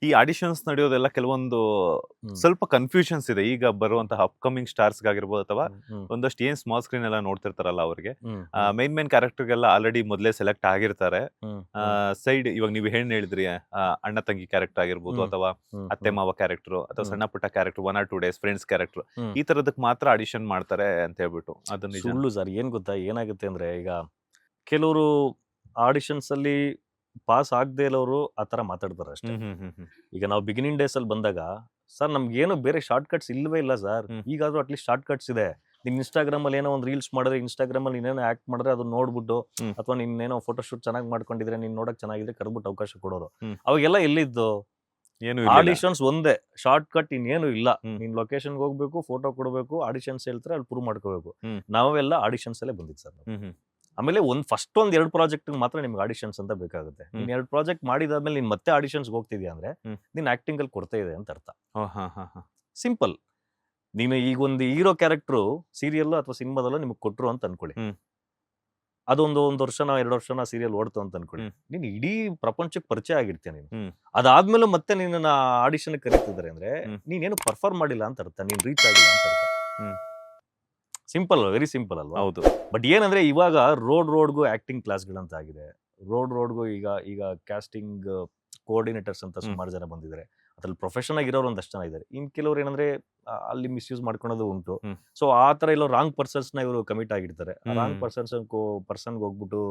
ಈ ಆಡಿಷನ್ಸ್ ನಡೆಯೋದೆಲ್ಲ ಕೆಲವೊಂದು ಸ್ವಲ್ಪ ಕನ್ಫ್ಯೂಷನ್ಸ್ ಇದೆ ಈಗ ಬರುವಂತಹ ಅಪ್ಕಮಿಂಗ್ ಸ್ಟಾರ್ಸ್ ಆಗಿರ್ಬೋದು ಅಥವಾ ಒಂದಷ್ಟು ಏನ್ ಸ್ಮಾಲ್ ಸ್ಕ್ರೀನ್ ಎಲ್ಲ ನೋಡ್ತಿರ್ತಾರಲ್ಲ ಅವ್ರಿಗೆ ಮೇನ್ ಕ್ಯಾರೆಕ್ಟರ್ಗೆಲ್ಲ ಆಲ್ರೆಡಿ ಮೊದಲೇ ಸೆಲೆಕ್ಟ್ ಆಗಿರ್ತಾರೆ. ಸೈಡ್ ಇವಾಗ ನೀವು ಹೇಳಿದ್ರಿ ಅಣ್ಣ ತಂಗಿ ಕ್ಯಾರೆಕ್ಟರ್ ಆಗಿರ್ಬೋದು ಅಥವಾ ಅತ್ತೆ ಮಾವ ಕ್ಯಾರೆಕ್ಟರ್ ಅಥವಾ ಸಣ್ಣ ಪುಟ್ಟ character 1 or 2 days friends character ಈ ತರದಕ್ಕೆ ಮಾತ್ರ ಆಡಿಷನ್ ಮಾಡ್ತಾರೆ ಅಂತ ಹೇಳ್ಬಿಟ್ಟು ಅದನ್ನ ಸುಳ್ಳು ಸರ್. ಏನ್ ಗೊತ್ತಾ, ಏನಾಗುತ್ತೆ ಅಂದ್ರೆ ಈಗ ಕೆಲವರು ಆಡಿಷನ್ಸ್ ಅಲ್ಲಿ ಪಾಸ್ ಆಗದೆ ಇರೋರು ಆತರ ಮಾತಾಡ್ತಾರೆ ಅಷ್ಟೇ. ಈಗ ನಾವು ಬಿಗಿನಿಂಗ್ ಡೇಸ್ ಅಲ್ಲಿ ಬಂದಾಗ ಸರ್ ನಮ್ಗೇನು ಬೇರೆ ಶಾರ್ಟ್ ಕಟ್ಸ್ ಇಲ್ವೇ ಇಲ್ಲ ಸರ್. ಈಗಾದ್ರೂ ಅಟ್ಲೀಸ್ಟ್ ಶಾರ್ಟ್ ಕಟ್ಸ್ ಇದೆ. ನಿನ್ ಇನ್ಸ್ಟಾಗ್ರಾಮ್ ಅಲ್ಲಿ ಏನೋ ಒಂದು ರೀಲ್ಸ್ ಮಾಡಿದ್ರೆ ಇನ್ಸ್ಟಾಗ್ರಾಮ್ ಅಲ್ಲಿ ನೀನೇನೋ ಆಕ್ಟ್ ಮಾಡಿದ್ರೆ ಅದನ್ನ ನೋಡ್ಬಿಟ್ಟು ಅಥವಾ ನೀನೇನೋ ಫೋಟೋಶೂಟ್ ಚೆನ್ನಾಗಿ ಮಾಡ್ಕೊಂಡಿದ್ರೆ ನೀನ್ ನೋಡಕ್ ಚೆನ್ನಾಗಿದ್ರೆ ಕರೆದ್ಬಿಟ್ಟು ಅವಕಾಶ ಕೊಡೋರು. ಅವಾಗೆಲ್ಲ ಎಲ್ಲಿದ್ದು ಏನು ಆಡಿಷನ್ಸ್ ಒಂದೇ ಶಾರ್ಟ್ ಕಟ್, ಇನ್ನೇನು ಇಲ್ಲ. ನೀನ್ ಲೊಕೇಶನ್ ಹೋಗ್ಬೇಕು, ಫೋಟೋ ಕೊಡ್ಬೇಕು, ಆಡಿಷನ್ಸ್ ಹೇಳ್ತಾರೆ, ಅಲ್ಲಿ ಪ್ರೂವ್ ಮಾಡ್ಕೋಬೇಕು. ನಾವೆಲ್ಲ ಆಡಿಷನ್ಸ್ ಅಲ್ಲೇ ಬಂದಿದ್ದು ಸರ್. ಆಮೇಲೆ ಫಸ್ಟ್ ಒಂದ್ 2 ಪ್ರಾಜೆಕ್ಟ್ ಮಾತ್ರ ನಿಮ್ಗೆ ಆಡಿಷನ್ಸ್ ಅಂತ ಬೇಕಾಗುತ್ತೆ. ನೀನ್ 2 ಪ್ರಾಜೆಕ್ಟ್ ಮಾಡಿದಾದ್ಮೇಲೆ ನೀನ್ ಮತ್ತೆ ಆಡಿಷನ್ಸ್ ಹೋಗ್ತಿದ್ಯಾ ಅಂದ್ರೆ ನೀನ್ ಆಕ್ಟಿಂಗ್ ಅಲ್ಲಿ ಕೊಡ್ತಾ ಇದೆ ಅಂತ ಅರ್ಥ. ಸಿಂಪಲ್. ನೀನು ಈಗ ಒಂದು ಹೀರೋ ಕ್ಯಾರೆಕ್ಟರ್ ಸೀರಿಯಲ್ ಅಥವಾ ಸಿನಿಮಾದಲ್ಲೋ ನಿಮ್ಗೆ ಕೊಟ್ರು ಅಂತ ಅನ್ಕೊಳ್ಳಿ. ಅದೊಂದು 1 ವರ್ಷನ 2 ವರ್ಷನ ಸೀರಿಯಲ್ ಓಡ್ತು ಅಂತ ಅನ್ಕೊಳ್ಳಿ. ನೀನ್ ಇಡೀ ಪ್ರಪಂಚಕ್ಕೆ ಪರಿಚಯ ಆಗಿರ್ತೀಯ ನೀನು. ಅದಾದ್ಮೇಲೆ ಮತ್ತೆ ನಿನ್ನ ಆಡಿಷನ್ ಕರೀತಿದ್ದಾರೆ ಅಂದ್ರೆ ನೀನೇನು ಪರ್ಫಾರ್ಮ್ ಮಾಡಿಲ್ಲ ಅಂತ ಅರ್ಥ, ನೀನ್ ರೀಚ್ ಆಗಿಲ್ಲ ಅಂತ ಅರ್ಥ. ಸಿಂಪಲ್, ವೆರಿ ಸಿಂಪಲ್ ಅಲ್ವಾ? ಹೌದು. ಬಟ್ ಏನಂದ್ರೆ ಇವಾಗ ರೋಡ್ಗೂ ಆಕ್ಟಿಂಗ್ ಕ್ಲಾಸ್ಗಳಂತ ಆಗಿದೆ. ರೋಡ್ಗೂ ಈಗ ಕ್ಯಾಸ್ಟಿಂಗ್ ಕೋಆರ್ಡಿನೇಟರ್ಸ್ ಅಂತ ಸುಮಾರು ಜನ ಬಂದಿದ್ದಾರೆ. ಅದ್ರಲ್ಲಿ ಪ್ರೊಫೆಷನ್ ಆಗಿರೋರು ಒಂದಷ್ಟು ಜನ ಇದ್ದಾರೆ. ಇನ್ ಕೆಲವ್ರು ಏನಂದ್ರೆ ಅಲ್ಲಿ ಮಿಸ್ಯೂಸ್ ಮಾಡ್ಕೊಳೋದು ಉಂಟು. ಸೊ ಆ ತರ ಎಲ್ಲೋ ರಾಂಗ್ ಪರ್ಸನ್ಸ್ ನ ಇವರು ಕಮಿಟ್ ಆಗಿರ್ತಾರೆ. ರಾಂಗ್ ಪರ್ಸನ್ಗೆ ಹೋಗ್ಬಿಟ್ಟು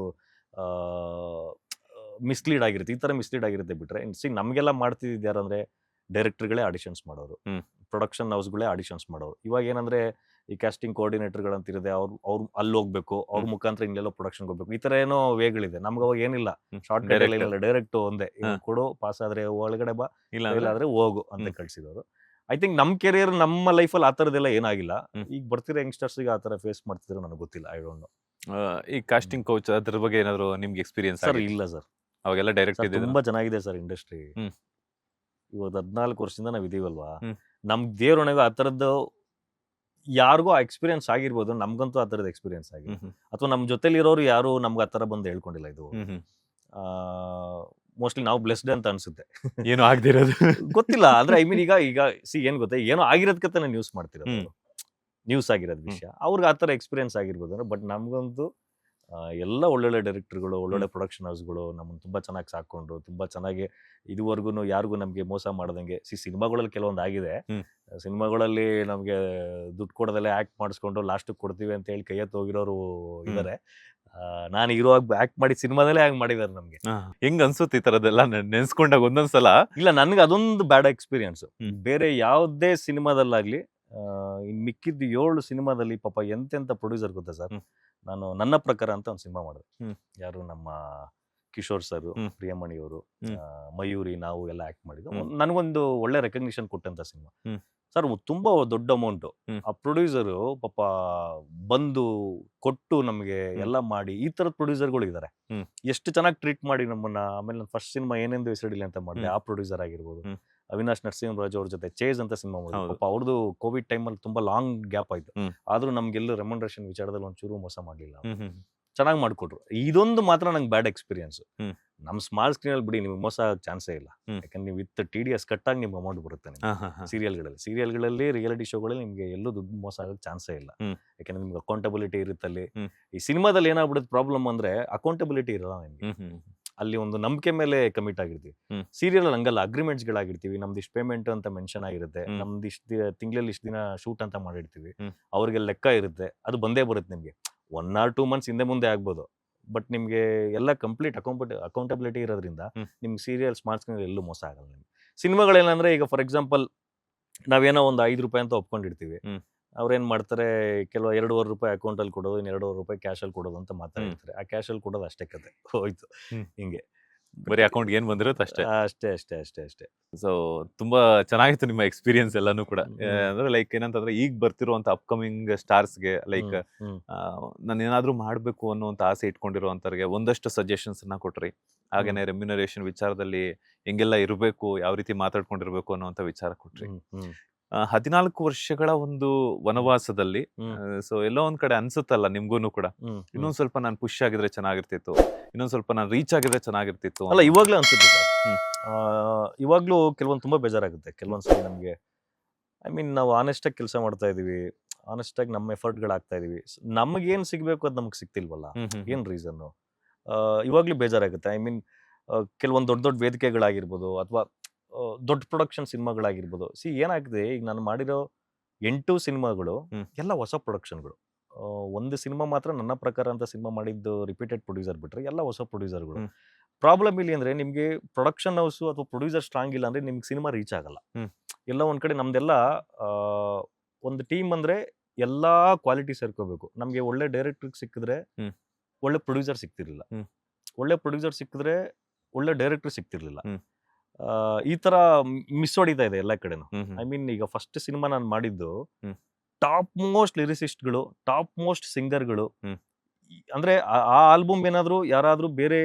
ಮಿಸ್ಲೀಡ್ ಆಗಿರುತ್ತೆ. ಈ ತರ ಮಿಸ್ಲೀಡ್ ಆಗಿರುತ್ತೆ ಬಿಟ್ರೆ ನಮ್ಗೆಲ್ಲ ಮಾಡ್ತಿದ್ದು ಯಾರಂದ್ರೆ ಡೈರೆಕ್ಟರ್ಗಳೇ ಆಡಿಷನ್ಸ್ ಮಾಡೋರು, ಪ್ರೊಡಕ್ಷನ್ ಹೌಸ್ಗಳೇ ಆಡಿಷನ್ಸ್ ಮಾಡೋರು. ಇವಾಗ ಏನಂದ್ರೆ ಈ ಕ್ಯಾಸ್ಟಿಂಗ್ ಕೋಆರ್ಡಿನೇಟರ್ಗಳಂತ ಇರುತ್ತೆ, ಅವ್ರು ಅಲ್ಲಿ ಹೋಗ್ಬೇಕು, ಅವ್ರ ಮುಖಾಂತರ ಇನ್ನೆಲ್ಲೋ ಪ್ರೊಡಕ್ಷನ್ ಹೋಗ್ಬೇಕು, ಈ ತರ ಏನೋ ವೇಗಳಿದೆ. ನಮ್ಗೆ ಅವಾಗ ಏನಿಲ್ಲ, ಶಾರ್ಟ್ ಕಟ್ ಇಲ್ಲ, ಡೈರೆಕ್ಟ್ ಒಂದೇ ಕೊಡು, ಪಾಸ್ ಆದ್ರೆ ಒಳಗಡೆ ಬಾ, ಇಲ್ಲಾದ್ರೆ ಹೋಗು ಅಂತ ಕಳ್ಸಿದವರು. ಐ ಥಿಂಕ್ ನಮ್ ಕೆರಿಯರ್ ನಮ್ಮ ಲೈಫಲ್ಲಿ ಆ ತರದೆಲ್ಲ ಏನಾಗಿಲ್ಲ. ಈಗ ಬರ್ತಿರೋ ಯಂಗ್ಸ್ಟರ್ಸ್ ಗೆ ಆ ತರ ಫೇಸ್ ಮಾಡ್ತಿದ್ರು ನನಗೆ ಗೊತ್ತಿಲ್ಲ. I don't know. ಈ ಕಾಸ್ಟಿಂಗ್ ಕೋಚ್ ಅದ್ರ ಬಗ್ಗೆ ಏನಾದ್ರು ನಿಮ್ಗೆ ಎಕ್ಸ್ಪೀರಿಯನ್ಸ್ ಸರ್? ಇಲ್ಲ ಸರ್, ಅವಾಗೆಲ್ಲ ಡೈರೆಕ್ಟ್ ತುಂಬಾ ಚೆನ್ನಾಗಿದೆ ಸರ್ ಇಂಡಸ್ಟ್ರಿ. ಇವಾಗ 14 ವರ್ಷದಿಂದ ನಾವ್ ಇದೀವಲ್ವಾ, ನಮ್ ದೇವ್ರೊಣಗ ಆ ತರದ್ದು ಯಾರಿಗೂ ಆ ಎಕ್ಸ್ಪೀರಿಯನ್ಸ್ ಆಗಿರ್ಬೋದು. ನಮ್ಗಂತೂ ಆ ತರದ ಎಕ್ಸ್ಪೀರಿಯನ್ಸ್ ಆಗಿದೆ. ಅಥವಾ ನಮ್ ಜೊತೆಲಿ ಇರೋರು ಯಾರು ನಮ್ಗೆ ಆ ತರ ಬಂದು ಹೇಳ್ಕೊಂಡಿಲ್ಲ. ಇದು ಮೋಸ್ಟ್ಲಿ ನಾವು ಬ್ಲೆಸ್ಡ್ ಅಂತ ಅನ್ಸುತ್ತೆ. ಏನು ಆಗದಿರೋದು ಗೊತ್ತಿಲ್ಲ. ಅಂದ್ರೆ ಐ ಮೀನ್ ಈಗ ಏನ್ ಗೊತ್ತಾ, ಏನೋ ಆಗಿರೋದಕ್ಕೆ ನ್ಯೂಸ್ ಮಾಡ್ತಿರೋದು, ನ್ಯೂಸ್ ಆಗಿರೋದ್ ವಿಷಯ. ಅವ್ರಿಗೆ ಆ ತರ ಎಕ್ಸ್ಪೀರಿಯನ್ಸ್ ಆಗಿರ್ಬೋದು. ಬಟ್ ನಮ್ಗಂತೂ ಎಲ್ಲ ಒಳ್ಳೊಳ್ಳೆ ಡೈರೆಕ್ಟರ್ಗಳು, ಒಳ್ಳೊಳ್ಳೆ ಪ್ರೊಡಕ್ಷನ್ ಹೌಸ್ಗಳು ನಮ್ಮನ್ನು ತುಂಬಾ ಚೆನ್ನಾಗಿ ಸಾಕೊಂಡು, ತುಂಬಾ ಚೆನ್ನಾಗಿ ಇದುವರೆಗೂ ಯಾರಿಗೂ ನಮ್ಗೆ ಮೋಸ ಮಾಡದಂಗೆ. ಸಿನಿಮಾಗಳಲ್ಲಿ ಕೆಲವೊಂದು ಆಗಿದೆ. ಸಿನಿಮಾಗಳಲ್ಲಿ ನಮ್ಗೆ ದುಡ್ಡು ಕೊಡದಲ್ಲೇ ಆಕ್ಟ್ ಮಾಡಿಸ್ಕೊಂಡು ಲಾಸ್ಟ್ ಕೊಡ್ತೀವಿ ಅಂತ ಹೇಳಿ ಕೈಯತ್ತು ಹೋಗಿರೋರು ಇದಾರೆ. ನಾನು ಇರುವಾಗ ಆಕ್ಟ್ ಮಾಡಿ ಸಿನಿಮಾದಲ್ಲೇ ಹ್ಯಾಂಗ್ ಮಾಡಿದಾರೆ ನಮ್ಗೆ. ಹೆಂಗ್ ಅನ್ಸುತ್ತೆ ಈ ತರದೆಲ್ಲ ನೆನ್ಸ್ಕೊಂಡಾಗ ಒಂದೊಂದ್ಸಲ? ಇಲ್ಲ, ನನ್ಗೆ ಅದೊಂದು ಬ್ಯಾಡ್ ಎಕ್ಸ್ಪೀರಿಯನ್ಸ್. ಬೇರೆ ಯಾವುದೇ ಸಿನಿಮಾದಲ್ಲಾಗ್ಲಿ, ಇನ್ ಮಿಕ್ಕಿದ್ದು 7 ಸಿನಿಮಾದಲ್ಲಿ ಪಾಪ ಎಂತೆಂತ ಪ್ರೊಡ್ಯೂಸರ್ ಗೊತ್ತಾ ಸರ್. ನಾನು ನನ್ನ ಪ್ರಕಾರ ಅಂತ ಒಂದು ಸಿನಿಮಾ ಮಾಡಿದೆ. ಯಾರು, ನಮ್ಮ ಕಿಶೋರ್ ಸರ್, ಪ್ರಿಯಮಣಿಯವರು, ಮಯೂರಿ, ನಾವು ಎಲ್ಲ ಆಕ್ಟ್ ಮಾಡಿದ್ದು. ನನಗೊಂದು ಒಳ್ಳೆ ರೆಕಗ್ನಿಷನ್ ಕೊಟ್ಟಂತ ಸಿನಿಮಾ ಸರ್. ತುಂಬಾ ದೊಡ್ಡ ಅಮೌಂಟ್. ಆ ಪ್ರೊಡ್ಯೂಸರು ಪಾಪ ಬಂದು ಕೊಟ್ಟು ನಮ್ಗೆ ಎಲ್ಲ ಮಾಡಿ, ಈ ತರದ ಪ್ರೊಡ್ಯೂಸರ್ಗಳು ಇದಾರೆ. ಎಷ್ಟು ಚೆನ್ನಾಗಿ ಟ್ರೀಟ್ ಮಾಡಿ ನಮ್ಮನ್ನ. ಆಮೇಲೆ ನನ್ನ ಫಸ್ಟ್ ಸಿನಿಮಾ ಏನೆಂದು ಹೆಸರಿಲ್ಲ ಅಂತ ಮಾಡಿದೆ, ಆ ಪ್ರೊಡ್ಯೂಸರ್ ಆಗಿರ್ಬೋದು. ಅವಿನಾಶ್ ನರಸಿಂಹರಾಜ್ ಅವ್ರ ಜೊತೆ ಚೇಸ್ ಅಂತ ಸಿನಿಮಾ ಮಾಡಿದ್ರು. ಪಾಪ ಅವ್ರದ್ದು ಕೋವಿಡ್ ಟೈಮಲ್ಲಿ ತುಂಬಾ ಲಾಂಗ್ ಗ್ಯಾಪ್ ಆಯ್ತು. ಆದ್ರೂ ನಮ್ಗೆಲ್ಲೂ ರೆಮ್ಯುನರೇಷನ್ ವಿಚಾರದಲ್ಲಿ ಒಂಚೂರು ಮೋಸ ಮಾಡ್ಲಿಲ್ಲ. ಚೆನ್ನಾಗಿ ಮಾಡ್ಕೊಟ್ರು. ಇದೊಂದು ಮಾತ್ರ ನಂಗೆ ಬ್ಯಾಡ್ ಎಕ್ಸ್ಪೀರಿಯನ್ಸ್. ನಮ್ ಸ್ಮಾಲ್ ಸ್ಕ್ರೀನ್ ಅಲ್ಲಿ ಬಿಡಿ, ನಿಮ್ಗೆ ಮೋಸ ಆಗಕ್ಕೆ ಚಾನ್ಸೇ ಇಲ್ಲ. ಯಾಕಂದ್ರೆ ನೀವು ವಿತ್ TDS ಕಟ್ಟಾಗಿ ನಿಮ್ಗೆ ಅಮೌಂಟ್ ಬರುತ್ತೆ. ಸೀರಿಯಲ್ಗಳಲ್ಲಿ ರಿಯಾಲಿಟಿ ಶೋಗಳಲ್ಲಿ ನಿಮ್ಗೆ ಎಲ್ಲೂ ದುಡ್ಡು ಮೋಸ ಆಗಕ್ಕೆ ಚಾನ್ಸೇ ಇಲ್ಲ. ಯಾಕಂದ್ರೆ ನಿಮ್ಗೆ ಅಕೌಂಟಬಿಲಿಟಿ ಇರುತ್ತೆ ಅಲ್ಲಿ. ಈ ಸಿನಿಮಾದಲ್ಲಿ ಏನಾಗ್ಬಿಡುತ್ತೆ ಪ್ರಾಬ್ಲಮ್ ಅಂದ್ರೆ ಅಕೌಂಟಬಿಲಿಟಿ ಇರಲ್ಲ ನಿಮ್ಗೆ. ಅಲ್ಲಿ ಒಂದು ನಂಬಿಕೆ ಮೇಲೆ ಕಮಿಟ್ ಆಗಿರ್ತೀವಿ. ಸೀರಿಯಲ್ ಹಂಗಲ್ಲ, ಅಗ್ರಿಮೆಂಟ್ಸ್ ಗಳಾಗಿರ್ತೀವಿ. ನಮ್ದು ಇಷ್ಟು ಪೇಮೆಂಟ್ ಅಂತ ಮೆನ್ಷನ್ ಆಗಿರುತ್ತೆ. ನಮ್ದು ತಿಂಗಳಲ್ಲಿ ಇಷ್ಟು ದಿನ ಶೂಟ್ ಅಂತ ಮಾಡಿರ್ತೀವಿ. ಅವ್ರಿಗೆ ಲೆಕ್ಕ ಇರುತ್ತೆ. ಅದು ಬಂದೇ ಬರುತ್ತೆ ನಿಮ್ಗೆ. 1 or 2 months ಹಿಂದೆ ಮುಂದೆ ಆಗ್ಬೋದು. ಬಟ್ ನಿಮ್ಗೆ ಎಲ್ಲ ಕಂಪ್ಲೀಟ್ ಅಕೌಂಟಬಿಲಿಟಿ ಇರೋದ್ರಿಂದ ನಿಮ್ಗೆ ಸೀರಿಯಲ್ ಸ್ಮಾರ್ಟ್ ಸ್ಕ್ರೀನ್ ಎಲ್ಲೂ ಮೋಸ ಆಗಲ್ಲ. ನಿಮ್ಗೆ ಸಿನಿಮಾಗಳೇನಂದ್ರೆ, ಈಗ ಫಾರ್ ಎಕ್ಸಾಂಪಲ್ ನಾವೇನೋ ಒಂದು 5 ರೂಪಾಯಿ ಅಂತ ಒಪ್ಕೊಂಡಿರ್ತೀವಿ. ಅವ್ರೇನ್ ಮಾಡ್ತಾರೆ, ಕೆಲವು 2.5 ರೂಪಾಯಿ ಅಕೌಂಟ್ ಅಲ್ಲಿ ಕೊಡೋದು, 2.5 ರೂಪಾಯಿ ಕ್ಯಾಶ್ ಅಲ್ಲಿ ಕೊಡೋದು ಅಂತ ಮಾತಾಡ್ತಾರೆ. ಆ ಕ್ಯಾಶ್ ಅಲ್ಲಿ ಕೊಡೋದು ಅಷ್ಟೇ ಕತೆ ಹೋಯ್ತು. ಹಿಂಗೆ ಬರೀ ಅಕೌಂಟ್ ಏನ್ ಬಂದಿರುತ್ತೆ ಅಷ್ಟೇ. ಅಷ್ಟೇ. ಸೊ ತುಂಬಾ ಚೆನ್ನಾಗಿತ್ತು ನಿಮ್ಮ ಎಕ್ಸ್ಪೀರಿಯನ್ಸ್ ಎಲ್ಲಾನು ಕೂಡ. ಅಂದ್ರೆ ಲೈಕ್ ಏನಂತಂದ್ರೆ, ಈಗ ಬರ್ತಿರುವಂತ ಅಪ್ಕಮಿಂಗ್ ಸ್ಟಾರ್ಸ್ಗೆ ಲೈಕ್ ನಾನು ಏನಾದ್ರೂ ಮಾಡ್ಬೇಕು ಅನ್ನುವಂತ ಆಸೆ ಇಟ್ಕೊಂಡಿರುವಂತವ್ರಿಗೆ ಒಂದಷ್ಟು ಸಜೆಷನ್ಸ್ ನ ಕೊಟ್ರಿ. ಹಾಗೇನೆ ರೆಮ್ಯುನರೇಷನ್ ವಿಚಾರದಲ್ಲಿ ಹೆಂಗೆಲ್ಲ ಇರಬೇಕು, ಯಾವ ರೀತಿ ಮಾತಾಡ್ಕೊಂಡಿರ್ಬೇಕು ಅನ್ನುವಂತ ವಿಚಾರ ಕೊಟ್ರಿ. 14 ವರ್ಷಗಳ ಒಂದು ವನವಾಸದಲ್ಲಿ ಸೊ ಎಲ್ಲೋ ಒಂದ್ ಕಡೆ ಅನ್ಸುತ್ತಲ್ಲ ನಿಮ್ಗೂನು ಕೂಡ, ಇನ್ನೊಂದ್ ಸ್ವಲ್ಪ ನಾನು ಪುಷ್ ಆಗಿದ್ರೆ ಚೆನ್ನಾಗಿರ್ತಿತ್ತು, ಇನ್ನೊಂದ್ ಸ್ವಲ್ಪ ನಾನು ರೀಚ್ ಆಗಿದ್ರೆ ಚೆನ್ನಾಗಿರ್ತಿತ್ತು. ಅಲ್ಲ, ಇವಾಗ್ಲೂ ಅನ್ಸುತ್ತೆ ಸರ್. ಹ್ಮ್. ಇವಾಗ್ಲೂ ಕೆಲವೊಂದು ತುಂಬಾ ಬೇಜಾರಾಗುತ್ತೆ ಕೆಲವೊಂದ್ಸರಿ ನಮಗೆ. ಐ ಮೀನ್ ನಾವು ಆನೆಸ್ಟಾಗಿ ಕೆಲಸ ಮಾಡ್ತಾ ಇದೀವಿ, ಆನೆಸ್ಟಾಗಿ ನಮ್ಮ ಎಫರ್ಟ್ಗಳು ಹಾಕ್ತಾ ಇದೀವಿ, ನಮಗೇನು ಸಿಗಬೇಕು ಅದು ನಮಗೆ ಸಿಗ್ತಿಲ್ವಲ್ಲ, ಏನು ರೀಸನ್ನು? ಇವಾಗ್ಲೂ ಬೇಜಾರಾಗುತ್ತೆ. ಐ ಮೀನ್ ಕೆಲವೊಂದು ದೊಡ್ಡ ದೊಡ್ಡ ವೇದಿಕೆಗಳಾಗಿರ್ಬೋದು ಅಥವಾ ದೊಡ್ಡ ಪ್ರೊಡಕ್ಷನ್ ಸಿನಿಮಾಗಳಾಗಿರ್ಬೋದು. ಏನಾಗಿದೆ, ಈಗ ನಾನು ಮಾಡಿರೋ 8 ಸಿನಿಮಾಗಳು ಎಲ್ಲ ಹೊಸ ಪ್ರೊಡಕ್ಷನ್ಗಳು. ಒಂದು ಸಿನಿಮಾ ಮಾತ್ರ ನನ್ನ ಪ್ರಕಾರ ಅಂತ ಸಿನಿಮಾ ಮಾಡಿದ್ದು ರಿಪೀಟೆಡ್ ಪ್ರೊಡ್ಯೂಸರ್ ಬಿಟ್ರೆ ಎಲ್ಲ ಹೊಸ ಪ್ರೊಡ್ಯೂಸರ್ಗಳು. ಪ್ರಾಬ್ಲಮ್ ಇಲ್ಲಿ ಅಂದ್ರೆ ನಿಮಗೆ ಪ್ರೊಡಕ್ಷನ್ ಹೌಸು ಅಥವಾ ಪ್ರೊಡ್ಯೂಸರ್ ಸ್ಟ್ರಾಂಗ್ ಇಲ್ಲ ಅಂದ್ರೆ ನಿಮ್ಗೆ ಸಿನಿಮಾ ರೀಚ್ ಆಗಲ್ಲ. ಎಲ್ಲ ಒಂದ್ ಕಡೆ ನಮ್ದೆಲ್ಲ ಒಂದು ಟೀಮ್ ಅಂದ್ರೆ ಎಲ್ಲಾ ಕ್ವಾಲಿಟಿ ಸೇರ್ಕೋಬೇಕು. ನಮ್ಗೆ ಒಳ್ಳೆ ಡೈರೆಕ್ಟರ್ ಸಿಕ್ಕಿದ್ರೆ ಒಳ್ಳೆ ಪ್ರೊಡ್ಯೂಸರ್ ಸಿಗ್ತಿರ್ಲಿಲ್ಲ, ಒಳ್ಳೆ ಪ್ರೊಡ್ಯೂಸರ್ ಸಿಕ್ಕಿದ್ರೆ ಒಳ್ಳೆ ಡೈರೆಕ್ಟರ್ ಸಿಗ್ತಿರ್ಲಿಲ್ಲ. ಈ ತರ ಮಿಸ್ ಹೊಡಿತಾ ಇದೆ ಎಲ್ಲ ಕಡೆನು. ಐ ಮೀನ್ ಈಗ ಫಸ್ಟ್ ಸಿನಿಮಾ ನಾನು ಮಾಡಿದ್ದು ಟಾಪ್ ಮೋಸ್ಟ್ ಲಿರಿಸಿಸ್ಟ್ಗಳು, ಟಾಪ್ ಮೋಸ್ಟ್ ಸಿಂಗರ್ಗಳು. ಅಂದ್ರೆ ಆ ಆಲ್ಬಮ್ ಏನಾದ್ರು ಯಾರಾದ್ರೂ ಬೇರೆ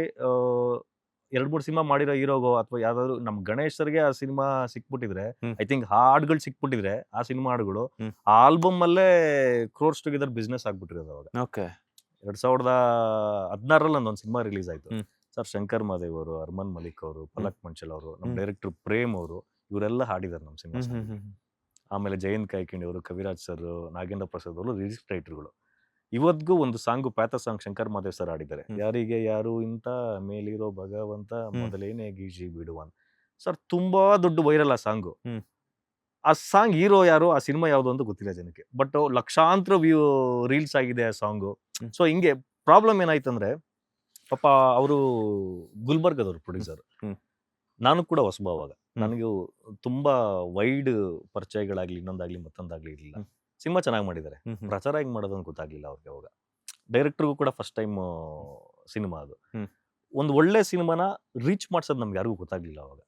2-3 ಸಿನಿಮಾ ಮಾಡಿರೋ ಹೀರೋಗೋ ಅಥವಾ ಯಾವ್ದಾದ್ರು ನಮ್ ಗಣೇಶ್ ಸರ್ಗೆ ಆ ಸಿನಿಮಾ ಸಿಕ್ಬಿಟ್ಟಿದ್ರೆ, ಐ ಥಿಂಕ್ ಹಾಡ್ಗಳು ಸಿಕ್ಬಿಟ್ಟಿದ್ರೆ ಆ ಸಿನಿಮಾ ಹಾಡುಗಳು ಆ ಆಲ್ಬಮ್ ಅಲ್ಲೇ ಕ್ರೋರ್ಸ್ ಟುಗೆದರ್ ಬಿಸ್ನೆಸ್ ಆಗ್ಬಿಟ್ಟಿರೋದು ಅವಾಗ. 2016ರಲ್ಲಿ ಒಂದೊಂದು ಸಿನಿಮಾ ರಿಲೀಸ್ ಆಯ್ತು ಸರ್. ಶಂಕರ್ ಮಹಾದೇವ್ ಅವರು, ಅರ್ಮನ್ ಮಲಿಕ್ ಅವರು, ಪಲಕ್ ಮಂಚಲ್ ಅವರು, ನಮ್ಮ ಡೈರೆಕ್ಟರ್ ಪ್ರೇಮ್ ಅವರು, ಇವರೆಲ್ಲ ಹಾಡಿದಾರೆ ನಮ್ಮ ಸಿನಿಮಾ. ಆಮೇಲೆ ಜಯಂತ್ ಕಾಯ್ಕಿಣಿ ಅವರು, ಕವಿರಾಜ್ ಸರ್, ನಾಗೇಂದ್ರ ಪ್ರಸಾದ್ ಅವರು ಲಿರಿಕ್ಸ್ ರೈಟರ್ಗಳು. ಇವತ್ತಿಗೂ ಒಂದು ಸಾಂಗು ಪ್ಯಾಥ ಸಾಂಗ್ ಶಂಕರ್ ಮಹಾದೇವ್ ಸರ್ ಹಾಡಿದ್ದಾರೆ. ಯಾರಿಗೆ ಯಾರು ಇಂತ ಮೇಲಿರೋ ಭಗವಂತ ಮೊದಲೇನೆ ಗೀಜಿ ಬಿಡುವ ಸರ್. ತುಂಬಾ ದೊಡ್ಡ ವೈರಲ್ ಆ ಸಾಂಗು. ಆ ಸಾಂಗ್ ಹೀರೋ ಯಾರು, ಆ ಸಿನಿಮಾ ಯಾವ್ದು ಅಂತ ಗೊತ್ತಿಲ್ಲ ಜನಕ್ಕೆ, ಬಟ್ ಲಕ್ಷಾಂತರ ರೀಲ್ಸ್ ಆಗಿದೆ ಆ ಸಾಂಗು. ಸೊ ಹಿಂಗೆ ಪ್ರಾಬ್ಲಮ್ ಏನಾಯ್ತಂದ್ರೆ, ಪಾಪ ಅವರು ಗುಲ್ಬರ್ಗದವ್ರು ಪ್ರೊಡ್ಯೂಸರ್, ನಾನು ಕೂಡ ಹೊಸಬ ಅವಾಗ. ನನಗೂ ತುಂಬಾ ವೈಡ್ ಪರಿಚಯಗಳಾಗ್ಲಿ ಇನ್ನೊಂದಾಗ್ಲಿ ಮತ್ತೊಂದಾಗ್ಲಿ ಇರಲಿಲ್ಲ. ಸಿನಿಮಾ ಚೆನ್ನಾಗಿ ಮಾಡಿದ್ದಾರೆ, ಪ್ರಚಾರ ಹೆಂಗ್ ಮಾಡೋದು ಅಂತ ಗೊತ್ತಾಗ್ಲಿಲ್ಲ ಅವ್ರಿಗೆ ಅವಾಗ. ಡೈರೆಕ್ಟರ್ಗೂ ಕೂಡ ಫಸ್ಟ್ ಟೈಮ್ ಸಿನಿಮಾ ಅದು. ಒಂದು ಒಳ್ಳೆ ಸಿನಿಮಾನ ರೀಚ್ ಮಾಡ್ಸೋದು ನಮ್ಗೆ ಯಾರಿಗೂ ಗೊತ್ತಾಗ್ಲಿಲ್ಲ ಅವಾಗ.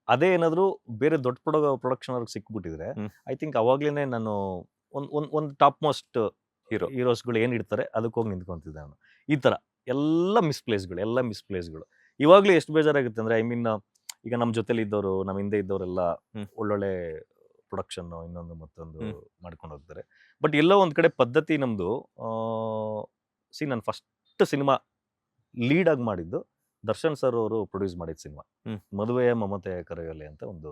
ಅದೇ ಏನಾದ್ರು ಬೇರೆ ದೊಡ್ಡ ಪ್ರೊಡಕ್ಷನ್ ಅವ್ರಿಗೆ ಸಿಕ್ಬಿಟ್ಟಿದ್ರೆ ಐ ಥಿಂಕ್ ಅವಾಗ್ಲೇನೆ ನಾನು ಒಂದು ಟಾಪ್ ಮೋಸ್ಟ್ ಹೀರೋಸ್ಗಳು ಏನಿರ್ತಾರೆ ಅದಕ್ಕೆ ಹೋಗಿ ನಿಂತ್ಕೊಂತಿದ್ದೆ ನಾನು. ಈ ತರ ಎಲ್ಲ ಮಿಸ್ಪ್ಲೇಸ್ಗಳು. ಇವಾಗ್ಲೂ ಎಷ್ಟು ಬೇಜಾರಾಗುತ್ತೆ ಅಂದ್ರೆ, ಐ ಮೀನ್ ಈಗ ನಮ್ಮ ಜೊತೆಲಿ ಇದ್ದವರು, ನಮ್ಮ ಹಿಂದೆ ಇದ್ದವರೆಲ್ಲ ಒಳ್ಳೊಳ್ಳೆ ಪ್ರೊಡಕ್ಷನ್ ಇನ್ನೊಂದು ಮತ್ತೊಂದು ಮಾಡ್ಕೊಂಡು ಹೋಗ್ತಾರೆ. ಬಟ್ ಎಲ್ಲೋ ಒಂದ್ ಕಡೆ ಪದ್ಧತಿ ನಮ್ದು. ನಾನು ಫಸ್ಟ್ ಸಿನಿಮಾ ಲೀಡ್ ಆಗಿ ಮಾಡಿದ್ದು ದರ್ಶನ್ ಸರ್ ಅವರು ಪ್ರೊಡ್ಯೂಸ್ ಮಾಡಿದ ಸಿನಿಮಾ ಮದುವೆಯ ಮಮತೆಯ ಕರೆಯೋಲೆ ಅಂತ ಒಂದು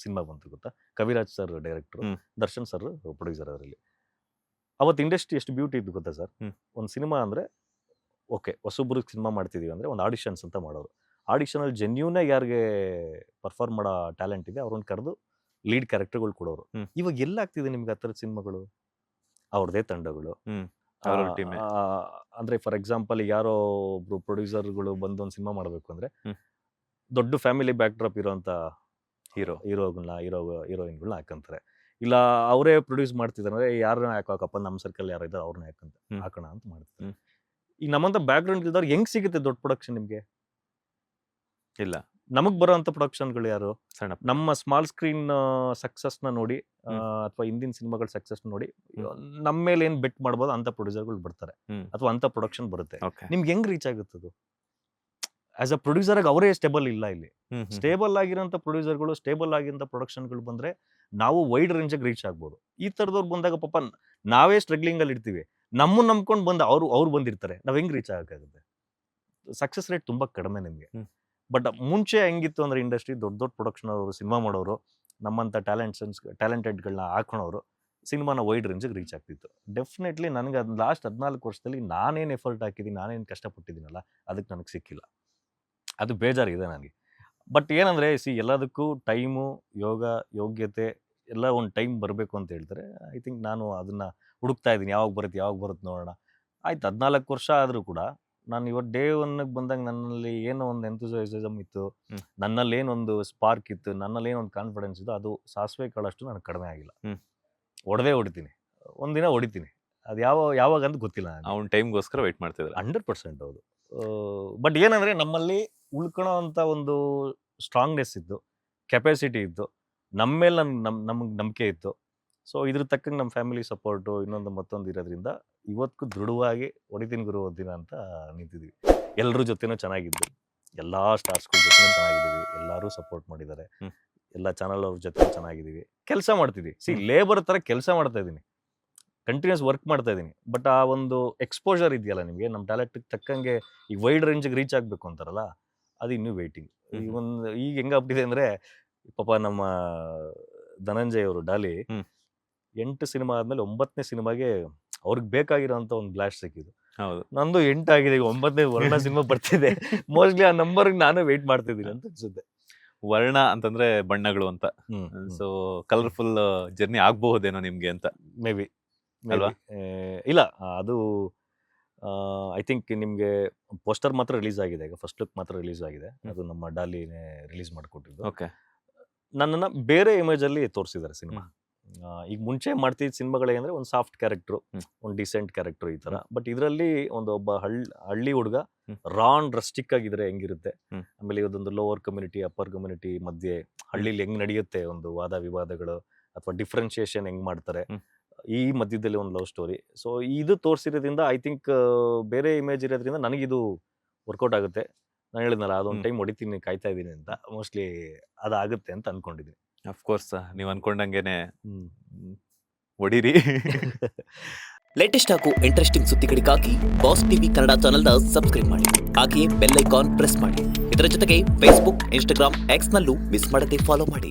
ಸಿನಿಮಾ ಬಂತು ಗೊತ್ತಾ. Kaviraj sir director, Darshan sir producer. ಅದರಲ್ಲಿ ಅವತ್ತು ಇಂಡಸ್ಟ್ರಿ ಎಷ್ಟು ಬ್ಯೂಟಿ ಇದ್ದು ಗೊತ್ತಾ ಸರ್. ಒಂದು ಸಿನಿಮಾ ಅಂದ್ರೆ ಓಕೆ, ಹೊಸೊಬ್ರಿಗೆ ಸಿನಿಮಾ ಮಾಡ್ತಿದೀವಿ ಅಂದ್ರೆ ಒಂದು ಆಡಿಷನ್ಸ್ ಅಂತ ಮಾಡೋರು. ಆಡಿಷನ್ ಅಲ್ಲಿ ಜೆನ್ಯೂನ್ ಯಾರಿಗೆ ಪರ್ಫಾರ್ಮ್ ಮಾಡೋ ಟ್ಯಾಲೆಂಟ್ ಇದೆ ಅವ್ರನ್ನ ಕರೆದು ಲೀಡ್ ಕ್ಯಾರೆಕ್ಟರ್ಗಳು ಕೊಡೋರು. ಇವಾಗ ಎಲ್ಲ ಆಗ್ತಿದೆ ನಿಮ್ಗೆ ಆ ಥರದ ಸಿನಿಮಾಗಳು, ಅವ್ರದೇ ತಂಡಗಳು. ಅಂದ್ರೆ ಫಾರ್ ಎಕ್ಸಾಂಪಲ್ ಯಾರೋ ಒಬ್ರು ಪ್ರೊಡ್ಯೂಸರ್ಗಳು ಬಂದು ಒಂದು ಸಿನಿಮಾ ಮಾಡಬೇಕು ಅಂದ್ರೆ ದೊಡ್ಡ ಫ್ಯಾಮಿಲಿ ಬ್ಯಾಕ್ ಡ್ರಾಪ್ ಇರೋಂತ ಹೀರೋಯಿನ್ಗಳನ್ನ ಹಾಕಂತಾರೆ. ಇಲ್ಲ ಅವರೇ ಪ್ರೊಡ್ಯೂಸ್ ಮಾಡ್ತಿದ್ದಾರೆ, ಯಾರನ್ನ ಹಾಕಪ್ಪ ನಮ್ಮ ಸರ್ಕಲ್ ಯಾರೋ ಇದ್ದಾರೆ ಅವ್ರನ್ನ ಹಾಕೋಣ ಅಂತ ಮಾಡ್ತಾರೆ. ಈಗ ನಮ್ಮಂತ ಬ್ಯಾಕ್ ಗ್ರೌಂಡ್ ಇದ್ದವ್ರು ಹೆಂಗ್ ಸಿಗುತ್ತೆ ದೊಡ್ಡ ಪ್ರೊಡಕ್ಷನ್ ನಿಮ್ಗೆ? ಇಲ್ಲ. ನಮಗ್ ಬರೋಂಥ ಪ್ರೊಡಕ್ಷನ್ಗಳು ಯಾರು? ನಮ್ಮ ಸ್ಮಾಲ್ ಸ್ಕ್ರೀನ್ ಸಕ್ಸಸ್ ನ ನೋಡಿ ಅಥವಾ ಹಿಂದಿನ ಸಿನಿಮಾಗಳ ಸಕ್ಸಸ್ ನೋಡಿ ನಮ್ಮ ಮೇಲೆ ಏನ್ ಬೆಟ್ ಮಾಡ್ಬೋದು ಅಂತ ಪ್ರೊಡ್ಯೂಸರ್ಗಳು ಬರ್ತಾರೆ ಅಥವಾ ಅಂತ ಪ್ರೊಡಕ್ಷನ್ ಬರುತ್ತೆ. ನಿಮ್ಗೆ ಹೆಂಗ್ ರೀಚ್ ಆಗುತ್ತದು? ಆಸ್ ಅ ಪ್ರೊಡ್ಯೂಸರ್ ಆಗಿ ಅವರೇ ಸ್ಟೇಬಲ್ ಇಲ್ಲ ಇಲ್ಲಿ. ಸ್ಟೇಬಲ್ ಆಗಿರೋಂಥ ಪ್ರೊಡ್ಯೂಸರ್ಗಳು, ಸ್ಟೇಬಲ್ ಆಗಿರೋಂಥ ಪ್ರೊಡಕ್ಷನ್ಗಳು ಬಂದ್ರೆ ನಾವು ವೈಡ್ ರೇಂಜ್ ಆಗಿ ರೀಚ್ ಆಗ್ಬೋದು. ಈ ತರದವ್ರು ಬಂದಾಗ ಪಾಪ ನಾವೇ ಸ್ಟ್ರಗ್ಲಿಂಗ್ ಅಲ್ಲಿ ಇರ್ತೀವಿ. ನಮ್ಮನ್ನ ನಂಬ್ಕೊಂಡು ಬಂದ ಅವ್ರು ಬಂದಿರ್ತಾರೆ, ನಾವ್ ಹೆಂಗ್ ರೀಚ್ ಆಗಕ್ಕಾಗುತ್ತೆ? ಸಕ್ಸಸ್ ರೇಟ್ ತುಂಬಾ ಕಡಿಮೆ ನಿಮ್ಗೆ. ಬಟ್ ಮುಂಚೆ ಹೆಂಗಿತ್ತು ಅಂದ್ರೆ ಇಂಡಸ್ಟ್ರಿ ದೊಡ್ಡ ಪ್ರೊಡಕ್ಷನ್ ಅವರು, ಸಿನಿಮಾ ಮಾಡೋರು, ನಮ್ಮಂತ ಟ್ಯಾಲೆಂಟೆಡ್ಗಳನ್ನ ಹಾಕೊಳೋರು, ಸಿನಿಮಾನ ವೈಡ್ ರೇಂಜಿಗೆ ರೀಚ್ ಆಗ್ತಿತ್ತು. ಡೆಫಿನೆಟ್ಲಿ ನನಗೆ ಅದು ಲಾಸ್ಟ್ 14 ವರ್ಷದಲ್ಲಿ ನಾನೇನು ಎಫರ್ಟ್ ಹಾಕಿದ್ದೀನಿ, ನಾನೇನು ಕಷ್ಟಪಟ್ಟಿದ್ದೀನಲ್ಲ ಅದಕ್ಕೆ ನನಗೆ ಸಿಕ್ಕಿಲ್ಲ. ಅದು ಬೇಜಾರಿದೆ ನನಗೆ. ಬಟ್ ಏನಂದ್ರೆ ಎಲ್ಲದಕ್ಕೂ ಟೈಮು, ಯೋಗ್ಯತೆ ಎಲ್ಲ ಒಂದು ಟೈಮ್ ಬರಬೇಕು ಅಂತ ಹೇಳ್ತಾರೆ. ಐ ಥಿಂಕ್ ನಾನು ಅದನ್ನ ಹುಡುಕ್ತಾ ಇದ್ದೀನಿ, ಯಾವಾಗ ಬರುತ್ತೆ ನೋಡೋಣ. ಆಯ್ತು, 14 ವರ್ಷ ಆದರೂ ಕೂಡ ನಾನು ಇವತ್ತು ಡೇ 1ಗೆ ಬಂದಾಗ ನನ್ನಲ್ಲಿ ಏನೋ ಒಂದು ಎಂಥೂಸಿಯಾಸಮ್ ಇತ್ತು, ನನ್ನಲ್ಲಿ ಏನೊಂದು ಸ್ಪಾರ್ಕ್ ಇತ್ತು, ನನ್ನಲ್ಲಿ ಏನೊಂದು ಕಾನ್ಫಿಡೆನ್ಸ್ ಇತ್ತು, ಅದು ಸಾಸಿವೆ ಕಾಳಷ್ಟು ನನಗೆ ಕಡಿಮೆ ಆಗಿಲ್ಲ. ಹೊಡಿತೀನಿ, ಒಂದಿನ ಹೊಡಿತೀನಿ. ಅದು ಯಾವಾಗ ಅಂತ ಗೊತ್ತಿಲ್ಲ. ಅವ್ನ ಟೈಮ್ಗೋಸ್ಕರ ವೆಯ್ಟ್ ಮಾಡ್ತಿದ್ದಾರೆ. 100% ಹೌದು. ಬಟ್ ಏನಂದ್ರೆ ನಮ್ಮಲ್ಲಿ ಉಳ್ಕೊಳ್ಳೋ ಅಂತ ಒಂದು ಸ್ಟ್ರಾಂಗ್ನೆಸ್ ಇತ್ತು, ಕೆಪಾಸಿಟಿ ಇತ್ತು, ನಮ್ಮ ಮೇಲೆ ನಮ್ಗೆ ನಂಬಿಕೆ ಇತ್ತು. ಸೊ ಇದ್ರ ತಕ್ಕಂಗೆ ನಮ್ಮ ಫ್ಯಾಮಿಲಿ ಸಪೋರ್ಟು ಇನ್ನೊಂದು ಮತ್ತೊಂದು ಇರೋದ್ರಿಂದ ಇವತ್ತಿಗೂ ದೃಢವಾಗಿ ಹೊಡಿತೀನಿ ಗುರು ದಿನ ಅಂತ ನಿಂತಿದ್ವಿ. ಎಲ್ಲರ ಜೊತೆನೂ ಚೆನ್ನಾಗಿದ್ದು, ಎಲ್ಲಾ ಸ್ಟಾರ್ಸ್ಗಳ ಜೊತೆ ಚೆನ್ನಾಗಿದ್ದೀವಿ, ಎಲ್ಲರೂ ಸಪೋರ್ಟ್ ಮಾಡಿದ್ದಾರೆ, ಎಲ್ಲ ಚಾನಲ್ ಅವ್ರ ಜೊತೆ ಚೆನ್ನಾಗಿದ್ದೀವಿ, ಕೆಲಸ ಮಾಡ್ತಿದ್ವಿ. ಲೇಬರ್ ತರ ಕೆಲಸ ಮಾಡ್ತಾ ಇದ್ದೀನಿ, ಕಂಟಿನ್ಯೂಸ್ ವರ್ಕ್ ಮಾಡ್ತಾ ಇದ್ದೀನಿ. ಬಟ್ ಆ ಒಂದು ಎಕ್ಸ್ಪೋಜರ್ ಇದೆಯಲ್ಲ ನಿಮಗೆ, ನಮ್ಮ ಟ್ಯಾಲೆಂಟ್ ತಕ್ಕಂಗೆ ಈಗ ವೈಡ್ ರೇಂಜಿಗೆ ರೀಚ್ ಆಗಬೇಕು ಅಂತಾರಲ್ಲ, ಅದು ಇನ್ನೂ ವೇಟಿಂಗ್. ಈಗ ಹೆಂಗಾಗ್ಬಿಟ್ಟಿದೆ ಅಂದ್ರೆ ಪಾಪ ನಮ್ಮ ಧನಂಜಯ್ ಅವರು ಡಾಲಿ 8 ಸಿನಿಮಾ ಆದ್ಮೇಲೆ 9ನೇ ಸಿನಿಮಾಗೆ ಅವ್ರಿಗೆ ಬೇಕಾಗಿರೋಂಥ ಒಂದು ಬ್ಲಾಸ್ಟ್ ಸಿಕ್ಕಿದ್ದು. ಹೌದು, ನಂದು 8 ಆಗಿದೆ, ಈಗ 9ನೇ ವರ್ಣ ಸಿನಿಮಾ ಬರ್ತಿದೆ. ಮೋಸ್ಟ್ಲಿ ಆ ನಂಬರ್ ನಾನು ವೆಯ್ಟ್ ಮಾಡ್ತಿದ್ದೀನಿ ಅಂತ ಅನ್ಸುತ್ತೆ. ವರ್ಣ ಅಂತಂದ್ರೆ ಬಣ್ಣಗಳು ಅಂತ, ಸೊ ಕಲರ್ಫುಲ್ ಜರ್ನಿ ಆಗ್ಬಹುದೇನೋ ನಿಮ್ಗೆ ಅಂತ. ಮೇ ಬಿ ಅಲ್ವಾ? ಇಲ್ಲ, ಅದು ಐ ಥಿಂಕ್ ನಿಮ್ಗೆ ಪೋಸ್ಟರ್ ಮಾತ್ರ ರಿಲೀಸ್ ಆಗಿದೆ, ಈಗ ಫಸ್ಟ್ ಲುಕ್ ಮಾತ್ರ ರಿಲೀಸ್ ಆಗಿದೆ. ಅದು ನಮ್ಮ ಡಾಲಿನೇ ರಿಲೀಸ್ ಮಾಡಿಕೊಟ್ಟಿದ್ದು. ಓಕೆ, ನನ್ನನ್ನು ಬೇರೆ ಇಮೇಜ್ ಅಲ್ಲಿ ತೋರಿಸಿದ್ದಾರೆ ಸಿನಿಮಾ. ಈಗ ಮುಂಚೆ ಮಾಡ್ತಿದ್ದ ಸಿನಿಮಾಗಳು ಅಂದ್ರೆ ಒಂದು ಸಾಫ್ಟ್ ಕ್ಯಾರೆಕ್ಟರ್, ಒಂದು ಡಿಸೆಂಟ್ ಕ್ಯಾರೆಕ್ಟರ್ ಈ ತರ. ಬಟ್ ಇದರಲ್ಲಿ ಒಬ್ಬ ಹಳ್ಳಿ ಹುಡುಗ ರಾನ್ ರಸ್ಟಿಕ್ ಆಗಿದ್ರೆ ಹೆಂಗಿರುತ್ತೆ, ಆಮೇಲೆ ಇದೊಂದು ಲೋವರ್ ಕಮ್ಯುನಿಟಿ ಅಪ್ಪರ್ ಕಮ್ಯುನಿಟಿ ಮಧ್ಯೆ ಹಳ್ಳಿಲಿ ಹೆಂಗ್ ನಡೆಯುತ್ತೆ ಒಂದು ವಾದ ವಿವಾದಗಳು ಅಥವಾ ಡಿಫ್ರೆನ್ಶಿಯೇಷನ್ ಹೆಂಗ್ ಮಾಡ್ತಾರೆ, ಈ ಮಧ್ಯದಲ್ಲಿ ಒಂದು ಲವ್ ಸ್ಟೋರಿ. ಸೊ ಇದು ತೋರಿಸಿರೋದ್ರಿಂದ ಐ ಥಿಂಕ್ ಬೇರೆ ಇಮೇಜ್ ಇರೋದ್ರಿಂದ ನನಗಿದು ವರ್ಕೌಟ್ ಆಗುತ್ತೆ. ನಾನು ಹೇಳಿದ್ನಲ್ಲ, ಅದೊಂದು ಟೈಮ್ ಹೊಡಿತೀನಿ, ಕಾಯ್ತಾ ಇದ್ದೀನಿ ಅಂತ. ಮೋಸ್ಟ್ಲಿ ಅದಾಗುತ್ತೆ ಅಂತ ಅನ್ಕೊಂಡಿದ್ದೀನಿ. ಅಫ್ಕೋರ್ಸ್ ನೀವು ಅನ್ಕೊಂಡಂಗೆನೆ ಹೊಡೀರಿ. ಲೇಟೆಸ್ಟ್ ಹಾಗೂ ಇಂಟ್ರೆಸ್ಟಿಂಗ್ ಸುದ್ದಿಗಳಿಗಾಗಿ ಬಾಸ್ ಟಿವಿ ಕನ್ನಡ ಚಾನೆಲ್ನ ಸಬ್ಸ್ಕ್ರೈಬ್ ಮಾಡಿ. ಹಾಗೆಯೇ ಬೆಲ್ ಐಕಾನ್ ಪ್ರೆಸ್ ಮಾಡಿ. ಇದರ ಜೊತೆಗೆ ಫೇಸ್ಬುಕ್, ಇನ್ಸ್ಟಾಗ್ರಾಮ್, ಎಕ್ಸ್ನಲ್ಲೂ ಮಿಸ್ ಮಾಡದೆ ಫಾಲೋ ಮಾಡಿ.